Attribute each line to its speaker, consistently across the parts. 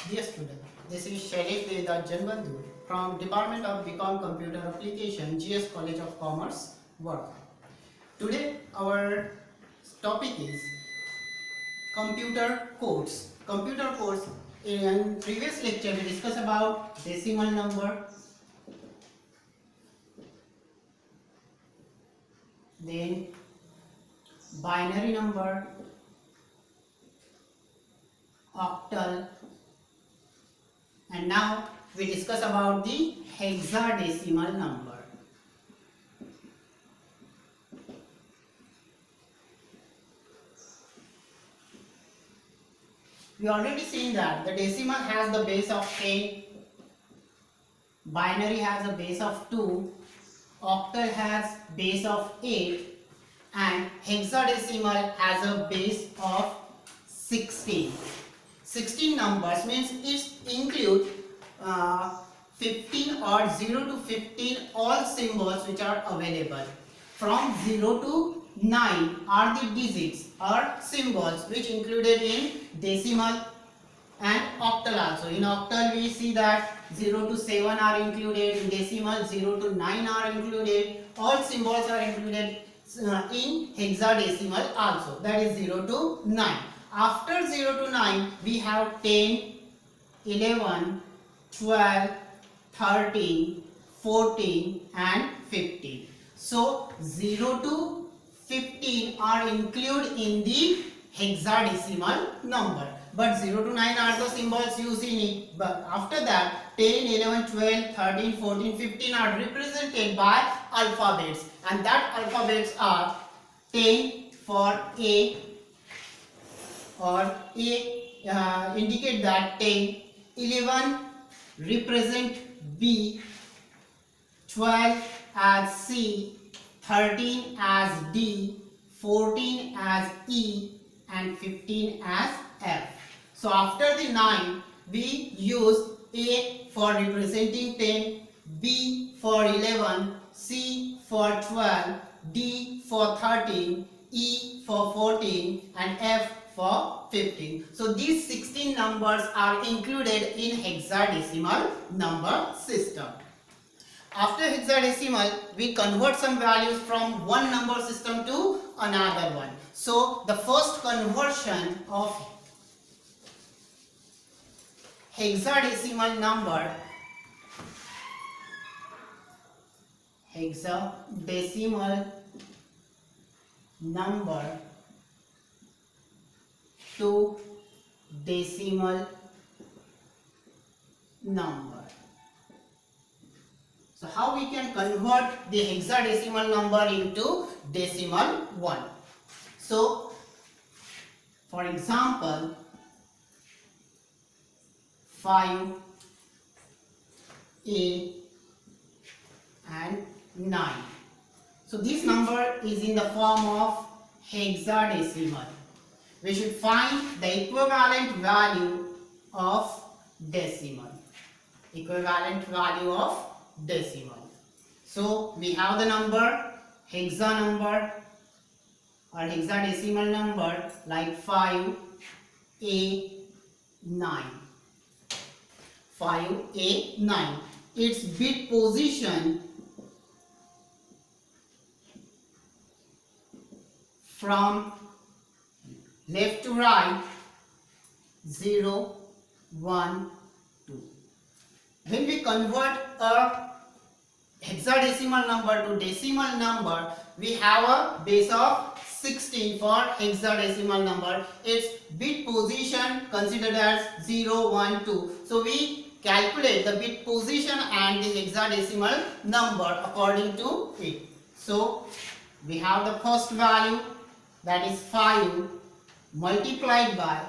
Speaker 1: Dear student, this is Shailesh Devdas Janbandhu from Department of BCom Computer Application, GS College of Commerce, Work. Today our topic is computer codes. Computer codes. In previous lecture we discussed about decimal number, then binary number, octal, and now we discuss about the hexadecimal number. We already seen that the decimal has the base of 10, binary has a base of 2, octal has base of 8, and hexadecimal has a base of 16. 16 numbers means it include 15 or 0 to 15 all symbols which are available. From 0 to 9 are the digits or symbols which included in decimal and octal also. In octal we see that 0 to 7 are included, in decimal 0 to 9 are included, all symbols are included in hexadecimal also, that is 0 to 9. After 0 to 9 we have 10, 11, 12, 13, 14 and 15. So 0 to 15 are included in the hexadecimal number, but 0 to 9 are the symbols used in it. But after that 10, 11, 12, 13, 14, 15 are represented by alphabets, and that alphabets are 10 for A, or A indicate that 10, 11 represent B, 12 as C, 13 as D, 14 as E and 15 as F. So after the 9 we use A for representing 10, B for 11, C for 12, D for 13, E for 14 and F for 15. So these 16 numbers are included in hexadecimal number system. After hexadecimal, we convert some values from one number system to another one. So the first conversion of hexadecimal number to decimal number. So how we can convert the hexadecimal number into decimal one? So for example 5, 8 and 9. So this number is in the form of hexadecimal. We should find the equivalent value of decimal. So we have the number, hexa number or hexadecimal number like 5, 8, 9. 5, 8, 9. Its bit position from left to right 0, 1, 2. When we convert a hexadecimal number to decimal number, we have a base of 16 for hexadecimal number. Its bit position considered as 0, 1, 2. So we calculate the bit position and the hexadecimal number according to it. So we have the first value, that is 5, multiplied by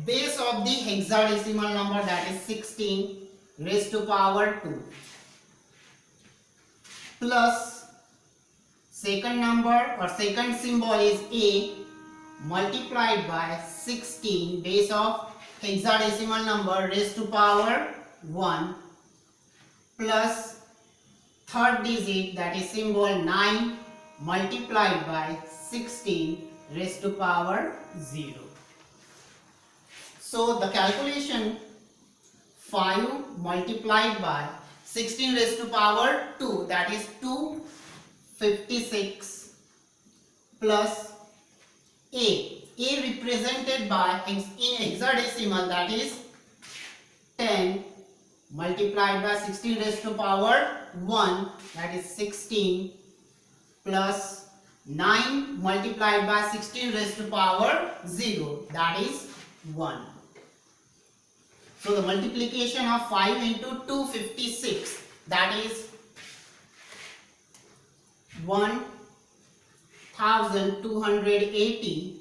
Speaker 1: base of the hexadecimal number, that is 16 raised to power 2, plus second number or second symbol is A, multiplied by 16 base of hexadecimal number raised to power 1, plus third digit, that is symbol 9, multiplied by 16 raised to power 0. So the calculation 5 multiplied by 16 raised to power 2, that is 256, plus A represented by in hexadecimal, that is 10 multiplied by 16 raised to power 1, that is 16, plus 9 multiplied by 16 raised to power 0, that is 1. So the multiplication of 5 into 256, that is 1280,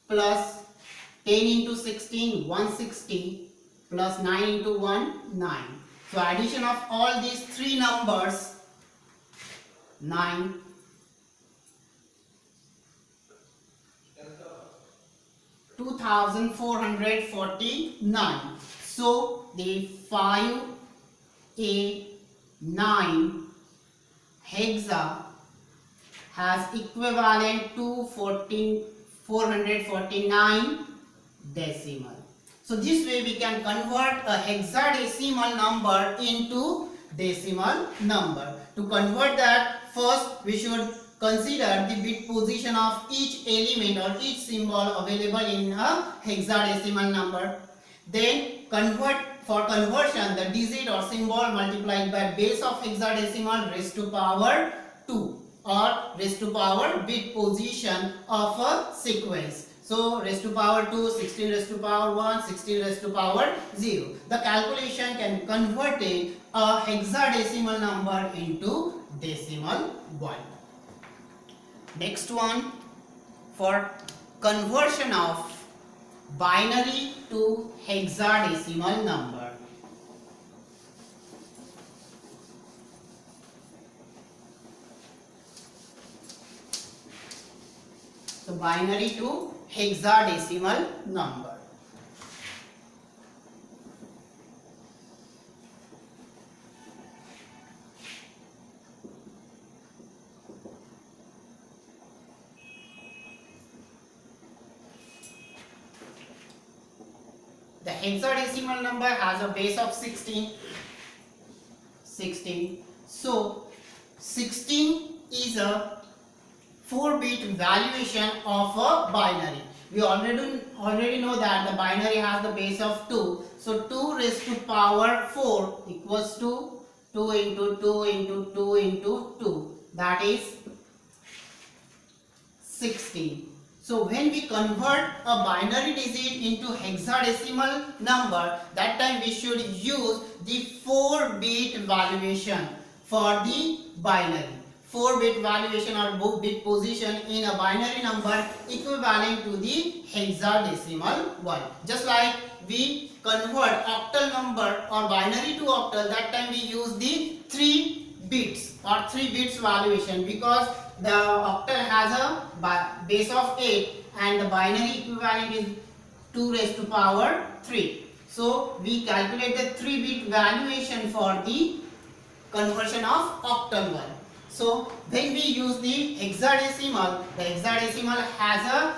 Speaker 1: plus 10 into 16, 160, plus 9 into 1, 9. So addition of all these three numbers, 9, 2449. So the 5A9 hexa has equivalent to 449 decimal. So this way we can convert a hexadecimal number into decimal number. To convert that, first we should consider the bit position of each element or each symbol available in a hexadecimal number. Then for conversion, the digit or symbol multiplied by base of hexadecimal raised to power 2 or raised to power bit position of a sequence. So raised to power 2, 16 raised to power 1, 16 raised to power 0. The calculation can be converted a hexadecimal number into decimal 1. Next one, for conversion of binary to hexadecimal number. So binary to hexadecimal number. The hexadecimal number has a base of 16. So 16 is a 4-bit valuation of a binary. We already know that the binary has the base of 2. So 2 raised to power 4 equals to 2 into 2 into 2 into 2. That is 16. So when we convert a binary digit into hexadecimal number, that time we should use the 4-bit valuation for the binary. 4-bit valuation or bit position in a binary number equivalent to the hexadecimal one. Just like we convert octal number or binary to octal, that time we use the 3 bits or 3 bits valuation, because the octal has a base of 8 and the binary equivalent is 2 raised to power 3. So we calculate the 3-bit valuation for the conversion of octal one. So when we use the hexadecimal has a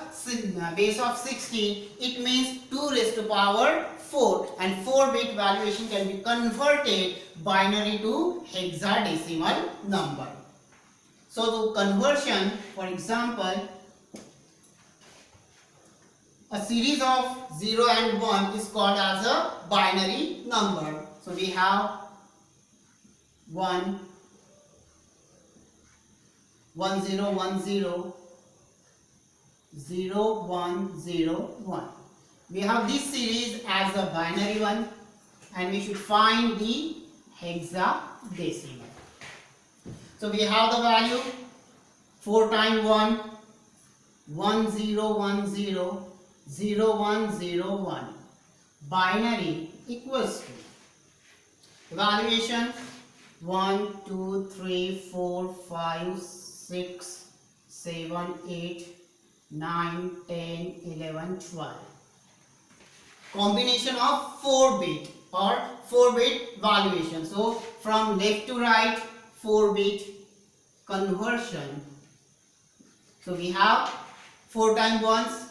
Speaker 1: base of 16. It means 2 raised to power 4, and 4-bit valuation can be converted binary to hexadecimal number. So the conversion, for example, a series of 0 and 1 is called as a binary number. So we have 1, 1 0 1 0, 0 1 0 1. We have this series as a binary one, and we should find the hexadecimal. So we have the value 4 times 1, 1 0 1 0, 0 1 0 1. Binary equals to evaluation 1 2 3 4 5 6 7 8 9 10 11 12. Combination of 4-bit or 4-bit valuation. So from left to right, 4-bit conversion. So we have 4 times 1s,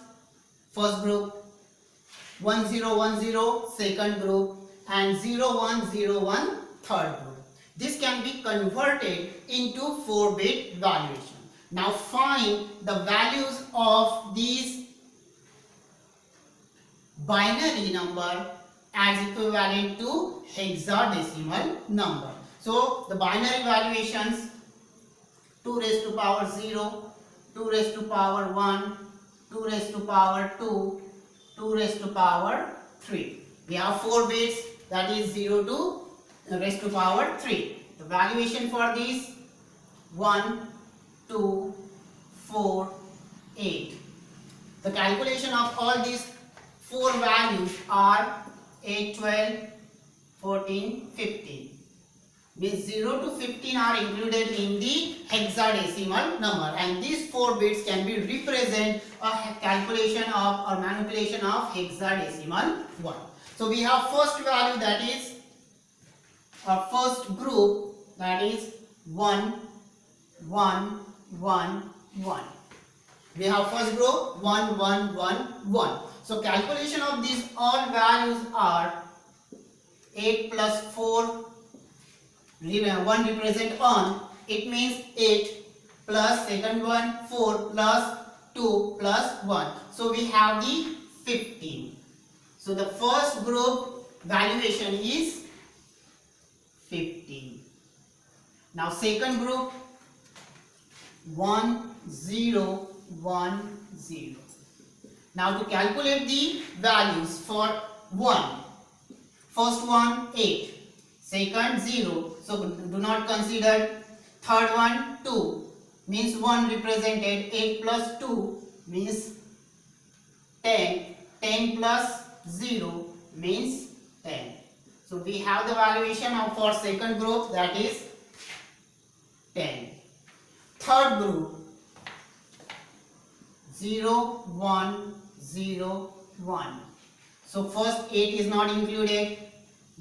Speaker 1: first group, 1 0 1 0, second group, and 0101 third group. This can be converted into 4-bit valuation. Now find the values of these binary number as equivalent to hexadecimal number. So the binary valuations: 2 raised to power 0, 2 raised to power 1, 2 raised to power 2, 2 raised to power 3. We have 4 bits, that is 0 to raised to power 3. The valuation for these: 1, 2, 4, 8. The calculation of all these 4 values are 8, 12, 14, 15. Means 0 to 15 are included in the hexadecimal number, and these 4 bits can be represent a calculation of or manipulation of hexadecimal 1. So we have first value, that is our first group, that is 1, 1, 1, 1. We have first group 1, 1, 1, 1. So calculation of these all values are 8 plus 4, 1 represent on, it means 8 plus second one 4 plus 2 plus 1. So we have the 15. So the first group valuation is 15. Now second group 1, 0, 1, 0. Now to calculate the values for 1, first one 8, second 0, so do not consider. Third one 2, means 1 represented. 8 plus 2 means 10, 10 plus 0 means 10. So we have the valuation of for second group, that is 10. Third group 0, 1, 0, 1. So first 8 is not included.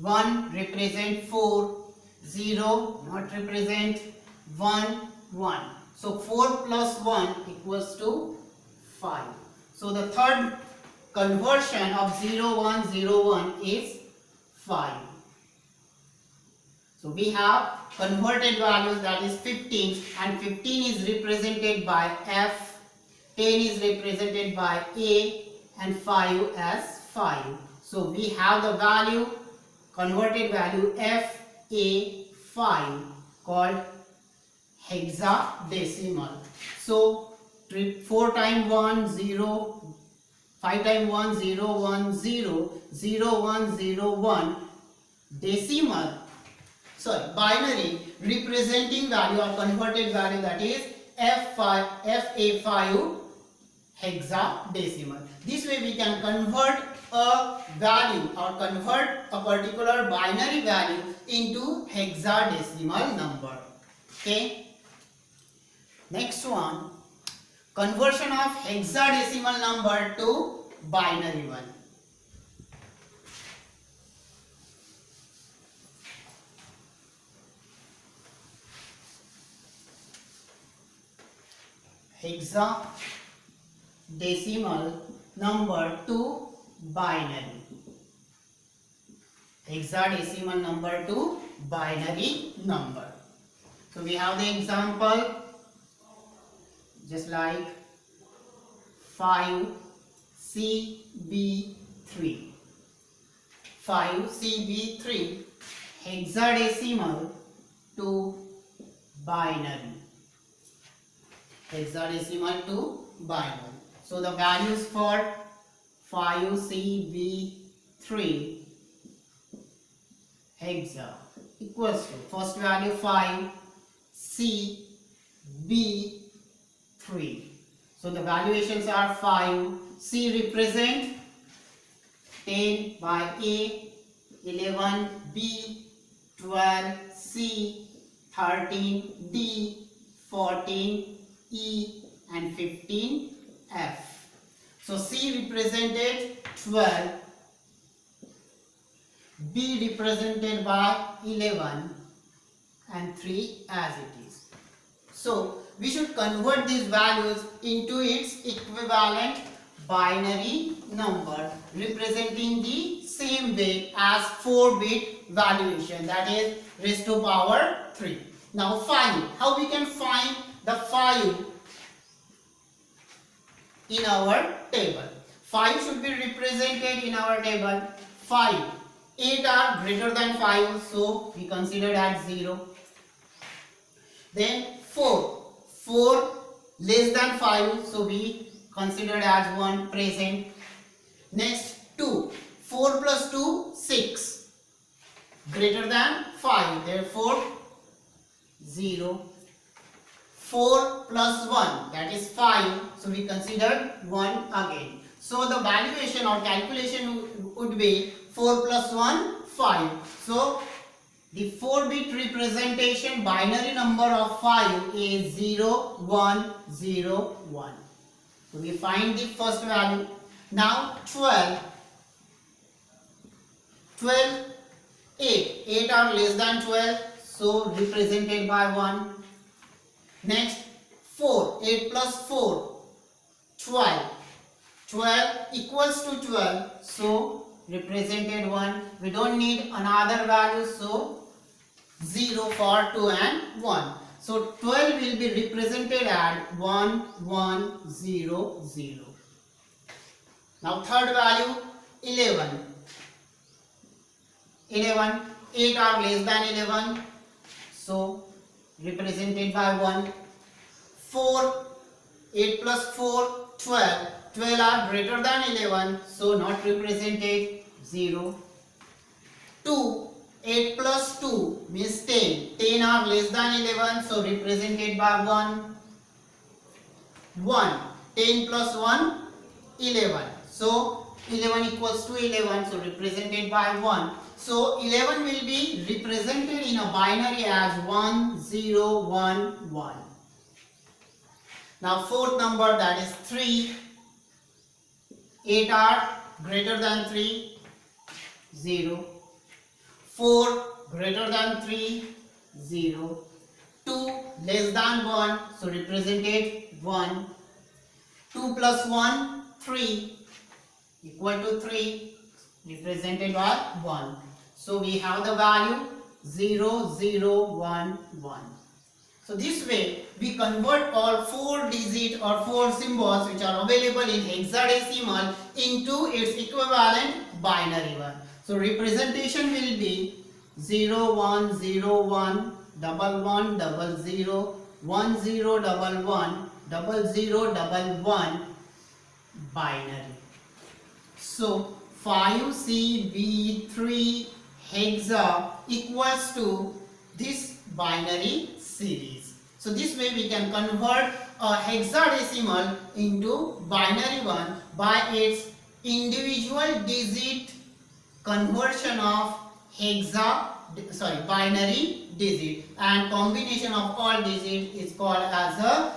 Speaker 1: 1 represent 4, 0 not represent, 1, 1. So 4 plus 1 equals to 5. So the third conversion of 0, 1, 0, 1 is 5. So we have converted values, that is 15, and 15 is represented by F, 10 is represented by A, and 5 as 5. So we have the value, converted value FA5 called hexadecimal. So 4 times 1 0, 5 times 1 0, 1 0, 0 1 0 1, decimal, sorry, binary representing value or converted value, that is FA5 hexadecimal. This way we can convert a value or convert a particular binary value into hexadecimal number. Okay. Next one, conversion of hexadecimal number to binary one. Hexadecimal number to binary. Hexadecimal number to binary number. So we have the example, just like 5CB3. 5CB3 hexadecimal to binary. Hexadecimal to binary. So the values for 5CB3 hexa equals to first value 5, CB3. So the valuations are 5. C represent 10 by A, 11 B, 12 C, 13 D, 14 E, and 15 F. So C represented 12, B represented by 11, and 3 as it is. So we should convert these values into its equivalent binary number representing the same way as 4-bit valuation, that is raised to power 3. Now 5. How we can find the 5 in our table? 5 should be represented in our table. 5. 8 are greater than 5, so we consider as 0. Then 4. 4 less than 5, so we consider as 1 present. Next 2. 4 plus 2, 6. Greater than 5, therefore 0. 4 plus 1, that is 5, so we consider 1 again. So the valuation or calculation would be 4 plus 1, 5. So the 4-bit representation binary number of 5 is 0, 1, 0, 1. So we find the first value. Now 12. 12, 8. 8 are less than 12, so represented by 1. Next 4. 8 plus 4, 12. 12 equals to 12, so represented 1. We don't need another value, so 0 for 2 and 1. So 12 will be represented at 1, 1, 0, 0. Now third value 11. 11. 8 are less than 11, so represented by 1. 4. 8 plus 4, 12. 12 are greater than 11, so not represented, 0. 2. 8 plus 2 means 10. 10 are less than 11, so represented by 1. 1. 10 plus 1, 11. So 11 equals to 11, so represented by 1. So 11 will be represented in a binary as 1, 0, 1, 1. Now fourth number, that is 3. 8 are greater than 3, 0. 4 greater than 3, 0. 2 less than 1, so represented 1. 2 plus 1, 3, equal to 3, represented by 1. So we have the value 0, 0, 1, 1. So this way we convert all 4 digit or 4 symbols which are available in hexadecimal into its equivalent binary one. So representation will be 0, 1, 0, 1, 1, 1, 0, 0, 1, 0, 1, 1, 0, 1, 1 binary. So 5CB3 hexa equals to this binary series. So this way we can convert a hexadecimal into binary one by its individual digit conversion of binary digit, and combination of all digits is called as a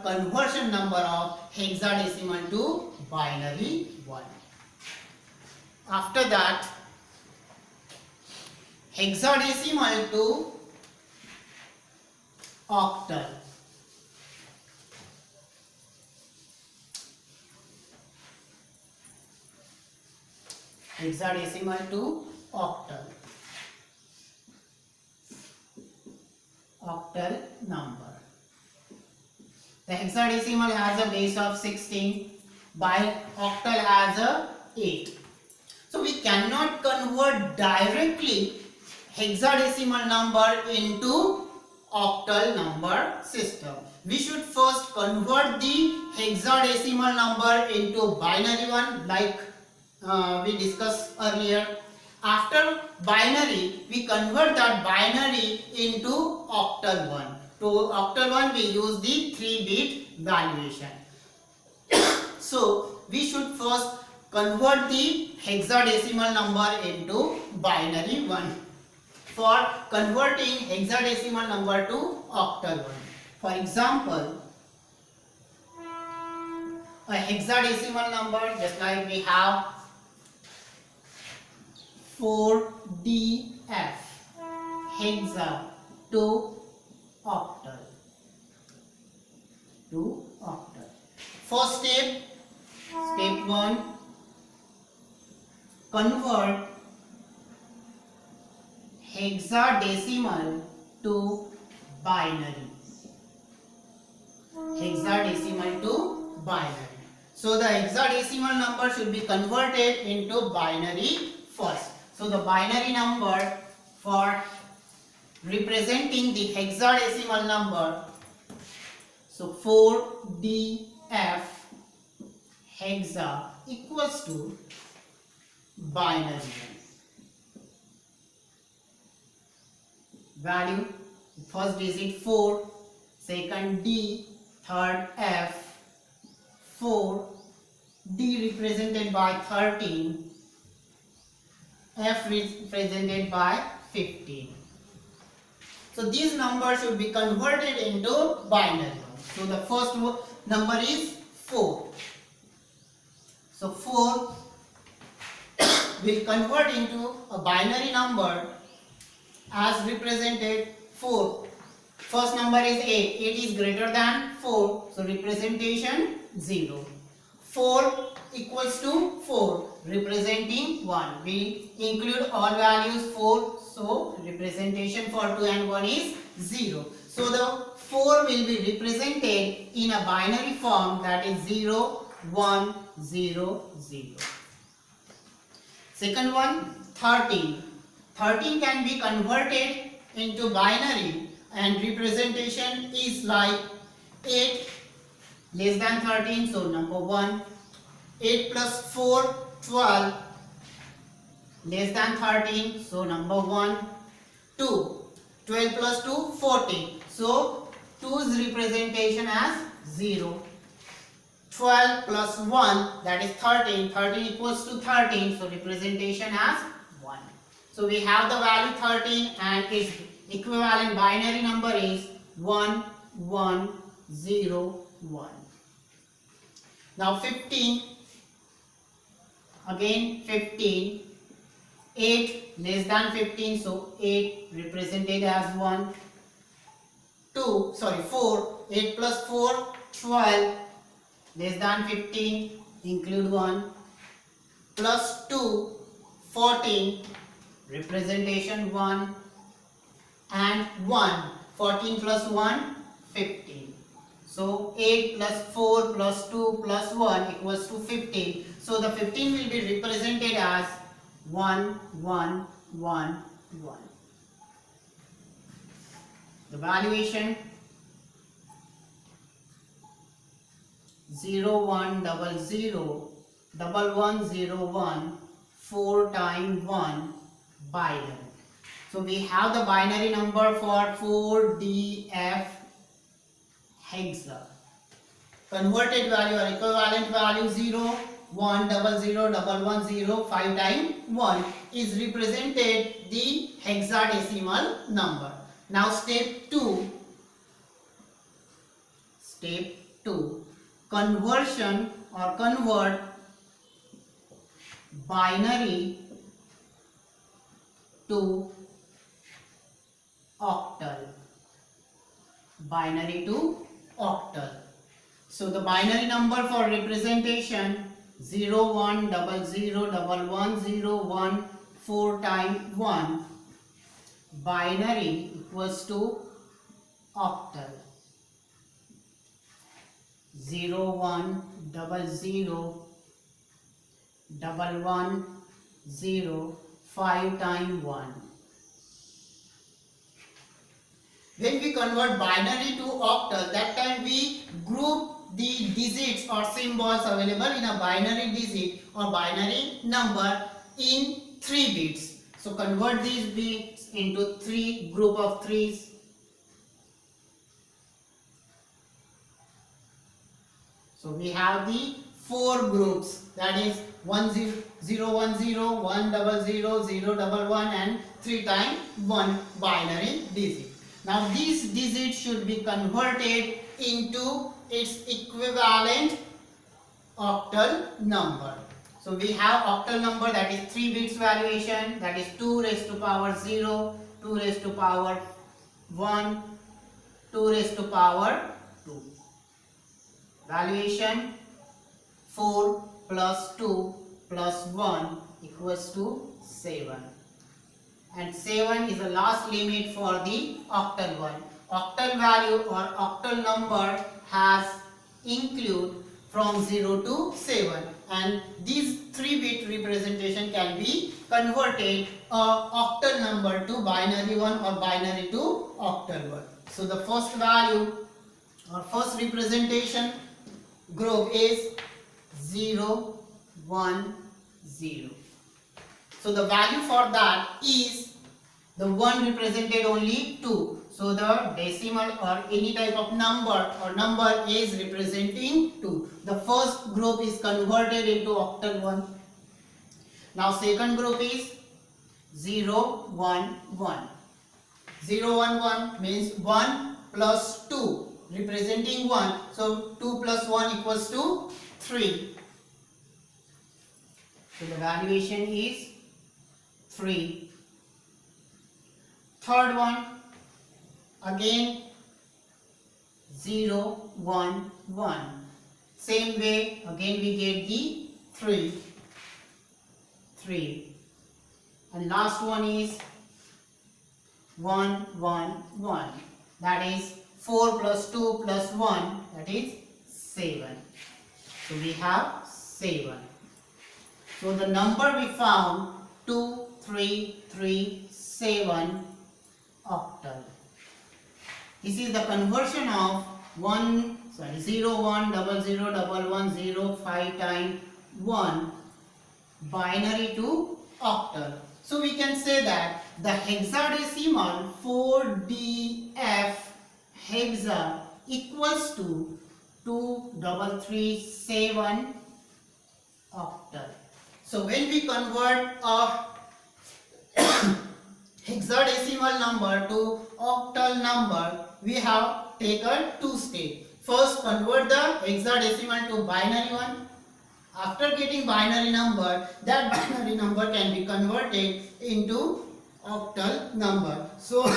Speaker 1: conversion number of hexadecimal to binary one. After that, hexadecimal to octal. Hexadecimal to octal. Octal number. The hexadecimal has a base of 16, octal has a 8. So we cannot convert directly hexadecimal number into octal number system. We should first convert the hexadecimal number into binary one, like we discussed earlier. After binary, we convert that binary into octal one. To octal one, we use the 3-bit valuation. So we should first convert the hexadecimal number into binary one. For converting hexadecimal number to octal one. For example, a hexadecimal number, just like we have 4DF hexa to octal. First step, Step 1, convert hexadecimal to binary. Hexadecimal to binary. So the hexadecimal number should be converted into binary first. So the binary number for representing the hexadecimal number, so 4DF hexa equals to binary value, first digit 4, second D, third F, 4, D represented by 13, F represented by 15. So these numbers should be converted into binary. So the first number is 4. So 4 will convert into a binary number as represented 4. First number is 8. 8 is greater than 4. So representation 0. 4 equals to 4 representing 1. We include all values 4. So representation for 2 and 1 is 0. So the 4 will be represented in a binary form, that is 0, 1, 0, 0. Second one, 13. 13 can be converted into binary and representation is like 8 less than 13, so number 1. 8 plus 4, 12 less than 13, so number 1. 2. 12 plus 2, 14. So 2's representation as 0. 12 plus 1, that is 13. 13 equals to 13, so representation as 1. So we have the value 13 and its equivalent binary number is 1, 1, 0, 1. Now 15, again 15, 8 less than 15, so 8 represented as 1. 4, 8 plus 4, 12 less than 15, include 1, plus 2, 14, representation 1, and 1, 14 plus 1, 15. So 8 plus 4 plus 2 plus 1 equals to 15. So the 15 will be represented as 1, 1, 1, 1. The valuation 0, 1, 0, 0, 1, 1, 0, 1, 4 times 1 binary. So we have the binary number for 4DF hexa. Converted value or equivalent value 0, 1, 0, 0, 1, 1, 0, 5 times 1 is represented the hexadecimal number. Now step 2. Step 2. Conversion or convert binary to octal. Binary to octal. So the binary number for representation 0, 1, 0, 0, 1, 1, 0, 1, 4 times 1 binary equals to octal. 0, 1, 0, 0, 1, 0, 5 times 1. When we convert binary to octal, that time we group the digits or symbols available in a binary digit or binary number in 3 bits. So convert these bits into 3 group of 3s. So we have the 4 groups, that is 1, 0, 0, 1, 0, 1, 0, 0, 0, 1, 1 and 3 times 1 binary digit. Now these digits should be converted into its equivalent octal number. So we have octal number, that is 3 bits valuation, that is 2 raised to power 0, 2 raised to power 1, 2 raised to power 2. Valuation 4 plus 2 plus 1 equals to 7. And 7 is the last limit for the octal one. Octal value or octal number has include from 0 to 7, and these 3-bit representation can be converted octal number to binary one or binary to octal one. So the first value or first representation group is 0, 1, 0. So the value for that is the 1 represented only 2. So the decimal or any type of number is representing 2. The first group is converted into octal 1. Now second group is 0, 1, 1. 0, 1, 1 means 1 plus 2 representing 1. So 2 plus 1 equals to 3. So the valuation is 3. Third one, again 0, 1, 1. Same way, again we get the 3. And last one is 1, 1, 1. That is 4 plus 2 plus 1, that is 7. So we have 7. So the number we found 2, 3, 3, 7 octal. This is the conversion of 0, 1, 0, 0, 1, 1, 0, 5 times 1 binary to octal. So we can say that the hexadecimal 4DF hexa equals to 2337 octal. So when we convert a hexadecimal number to octal number, we have taken 2 steps. First, convert the hexadecimal to binary one. After getting binary number, that binary number can be converted into octal number. So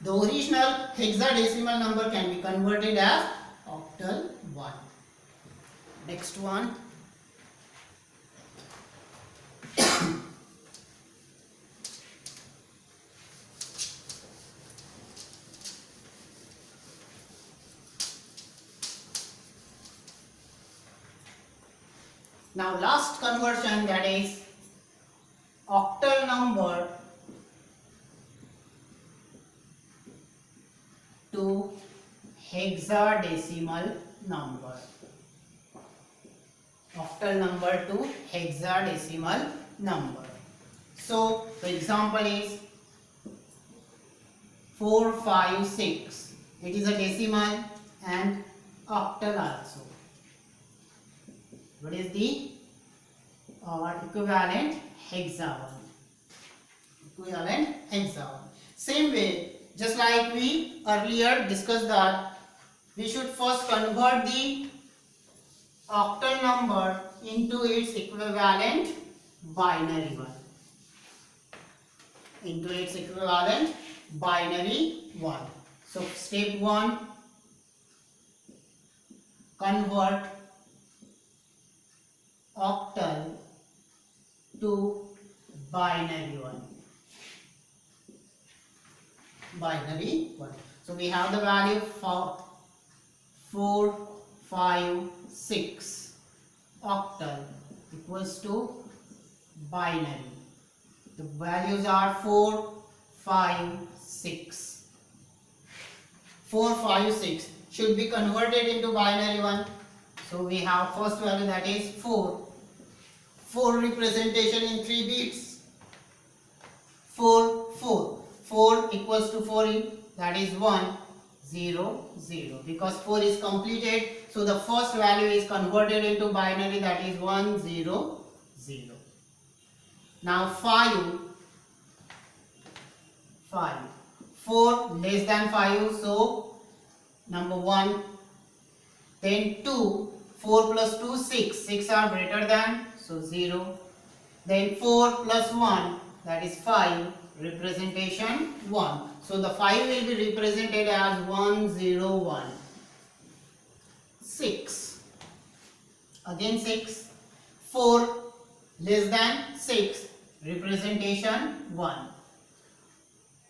Speaker 1: the original hexadecimal number can be converted as octal 1. Next one. Now last conversion, that is octal number to hexadecimal number. Octal number to hexadecimal number. So the example is 456. It is a decimal and octal also. What is the equivalent hexagon? Equivalent hexagon. Same way, just like we earlier discussed that we should first convert the octal number into its equivalent binary one. Into its equivalent binary one. So step 1, convert octal to binary one. Binary one. So we have the value for 4, 5, 6 octal equals to binary. The values are 4, 5, 6. 4, 5, 6 should be converted into binary one. So we have first value, that is 4. 4 representation in 3 bits. 4, 4. 4 equals to 4 in, that is 1, 0, 0. Because 4 is completed, so the first value is converted into binary, that is 1, 0, 0. Now 5. 4 less than 5, so number 1. Then 2. 4 plus 2, 6. 6 are greater than, so 0. Then 4 plus 1, that is 5. Representation 1. So the 5 will be represented as 1, 0, 1. 6. again 6, 4 less than 6, representation 1.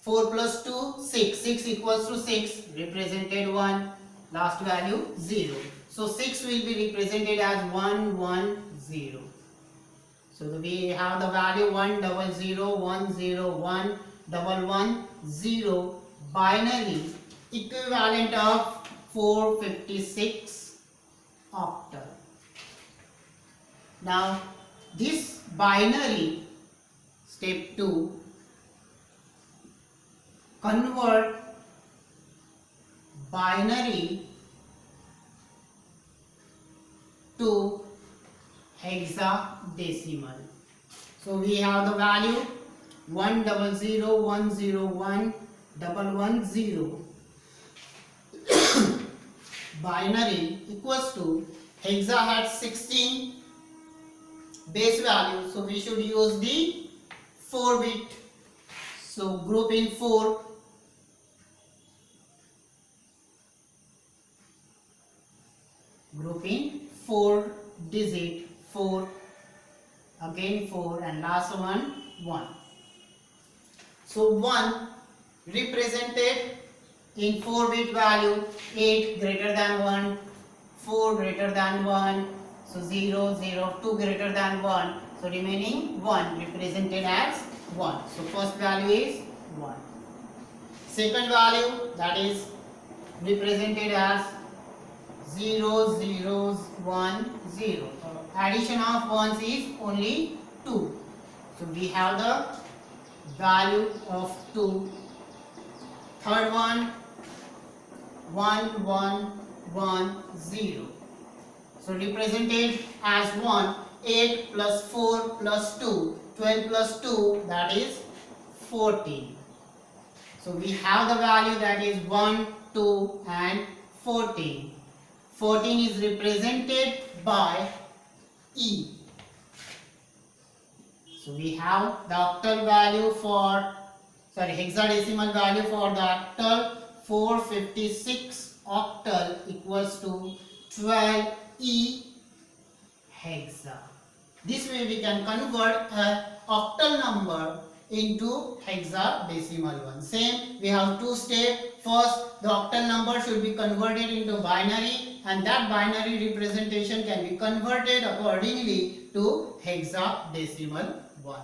Speaker 1: 4 plus 2, 6, 6 equals to 6, represented 1, last value 0. So 6 will be represented as 1, 1, 0. So we have the value 1, 0, 0, 1, 0, 1, 1, 1, 0, binary equivalent of 456 octal. Now this binary, step 2, convert binary to hexadecimal. So we have the value 1, 0, 0, 1, 0, 1, 1, 1, 0. Binary equals to, hexa had 16 base value, so we should use the 4 bit. So group in 4. Group in 4 digit, 4, again 4, and last one 1. So 1 represented in 4 bit value, 8 greater than 1, 4 greater than 1, so 0, 0, 2 greater than 1, so remaining 1 represented as 1. So first value is 1. Second value, that is represented as 0, 0, 1, 0. Addition of ones is only 2. So we have the value of 2. Third one, 1, 1, 1, 0. So represented as 1, 8 plus 4 plus 2, 12 plus 2, that is 14. So we have the value that is 1, 2 and 14. 14 is represented by E. So we have the octal value for, hexadecimal value for the octal, 456 octal equals to 12E hexa. This way we can convert an octal number into hexadecimal one. Same, we have 2 steps. First, the octal number should be converted into binary, and that binary representation can be converted accordingly to hexadecimal one.